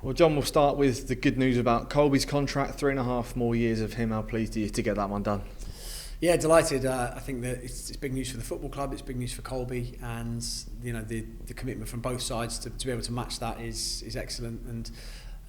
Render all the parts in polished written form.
Well, John, we'll start with the good news about Colby's contract, 3.5 more years of him. How pleased are you to get that one done? Yeah, delighted. I think that it's big news for the football club, it's big news for Colby, and the commitment from both sides to be able to match that is excellent, and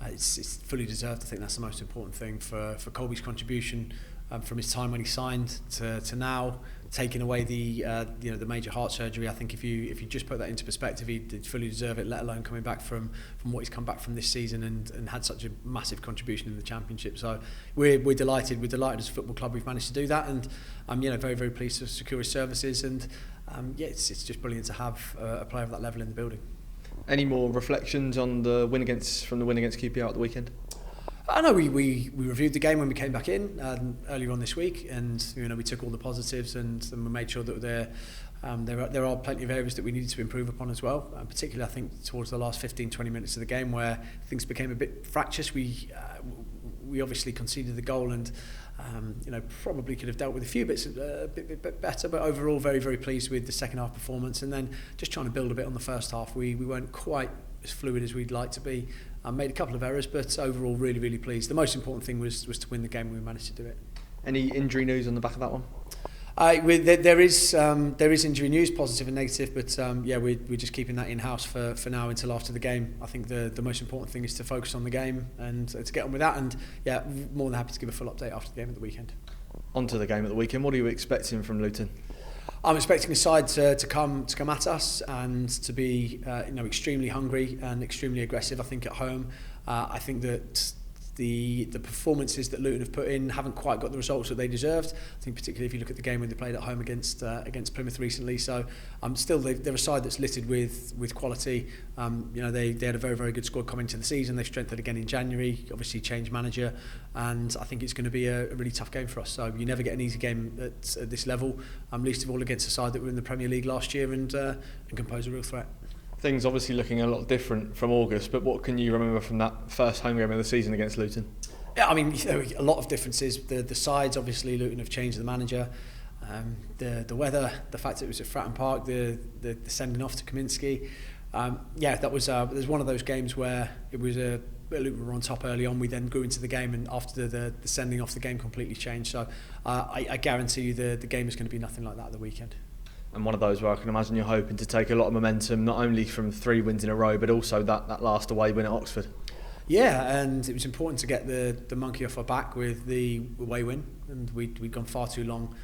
it's fully deserved. I think that's the most important thing for Colby's contribution from his time when he signed to now, taking away the major heart surgery. I think if you just put that into perspective, he did fully deserve it, let alone coming back from what he's come back from this season and had such a massive contribution in the Championship. So we're delighted. We're delighted as a football club we've managed to do that, and I'm very, very pleased to secure his services. And it's just brilliant to have a player of that level in the building. Any more reflections on the win against QPR at the weekend? I know we reviewed the game when we came back in earlier on this week, and we took all the positives and we made sure that there are plenty of areas that we needed to improve upon as well. Particularly, I think towards the last 15-20 minutes of the game where things became a bit fractious. We obviously conceded the goal and probably could have dealt with a few bits a bit better, but overall very, very pleased with the second half performance, and then just trying to build a bit on the first half. We weren't quite as fluid as we'd like to be. Made a couple of errors, but overall really, really pleased. The most important thing was to win the game, and we managed to do it. Any injury news on the back of that one? There is injury news, positive and negative, but we're just keeping that in-house for now until after the game. I think the most important thing is to focus on the game and to get on with that, and more than happy to give a full update after the game at the weekend. On to the game at the weekend. What are you expecting from Luton? I'm expecting a side to come at us and to be extremely hungry and extremely aggressive. I think at home, I think that the performances that Luton have put in haven't quite got the results that they deserved. I think particularly if you look at the game when they played at home against Plymouth recently. So still they're a side that's littered with quality. They had a very, very good squad coming into the season. They strengthened again in January, obviously changed manager, and I think it's going to be a really tough game for us. So you never get an easy game at this level, least of all against a side that were in the Premier League last year and can pose a real threat. Things obviously looking a lot different from August, but what can you remember from that first home game of the season against Luton? Yeah, I mean, a lot of differences. The sides, obviously, Luton have changed the manager. The weather, the fact that it was at Fratton Park, the sending off to Kaminsky. That was one of those games where it was Luton were on top early on. We then grew into the game, and after the sending off, the game completely changed. So I guarantee you the game is going to be nothing like that at the weekend. And one of those where I can imagine you're hoping to take a lot of momentum, not only from 3 wins in a row, but also that last away win at Oxford. Yeah, and it was important to get the monkey off our back with the away win, and we'd gone far too long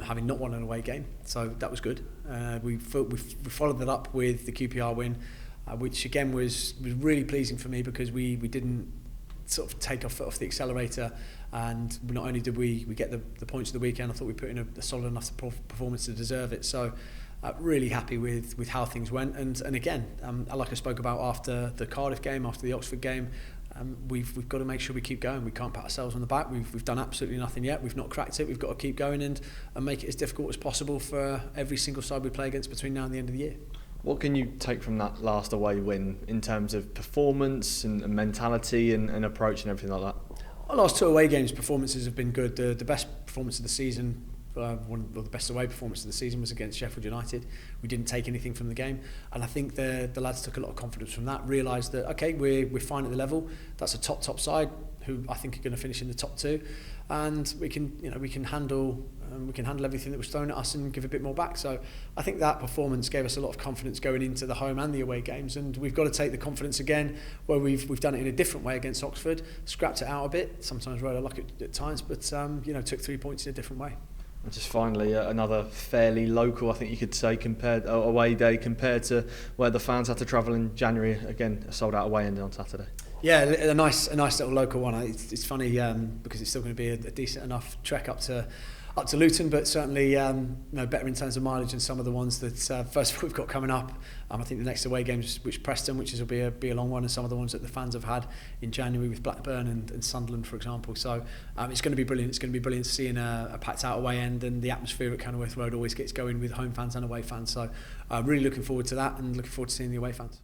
having not won an away game, so that was good. We followed that up with the QPR win, which again was really pleasing for me because we didn't sort of take our foot off the accelerator, and not only did we get the points of the weekend, I thought we put in a solid enough performance to deserve it. So really happy with how things went, and again, like I spoke about after the Cardiff game, after the Oxford game, we've got to make sure we keep going. We can't pat ourselves on the back. We've done absolutely nothing yet. We've not cracked it. We've got to keep going and make it as difficult as possible for every single side we play against between now and the end of the year. What can you take from that last away win in terms of performance and mentality and approach and everything like that? Our last 2 away games performances have been good. The best performance of the season, one of the best away performances of the season was against Sheffield United. We didn't take anything from the game, and I think the lads took a lot of confidence from that, realised that okay, we're fine at the level. That's a top side who I think are going to finish in the top 2, and we can handle everything that was thrown at us and give a bit more back. So I think that performance gave us a lot of confidence going into the home and the away games, and we've got to take the confidence again where we've done it in a different way against Oxford, scrapped it out a bit, sometimes rode our luck at times, but took 3 points in a different way. And just finally, another fairly local, I think you could say, away day compared to where the fans had to travel in January. Again, a sold out away end on Saturday. Yeah, a nice little local one. It's funny because it's still going to be a decent enough trek up to Luton, but certainly better in terms of mileage than some of the ones that first of all we've got coming up. I think the next away games, which Preston, which will be a long one, and some of the ones that the fans have had in January with Blackburn and Sunderland, for example. So it's going to be brilliant. It's going to be brilliant seeing a packed out away end, and the atmosphere at Kenilworth Road always gets going with home fans and away fans. So really looking forward to that, and looking forward to seeing the away fans.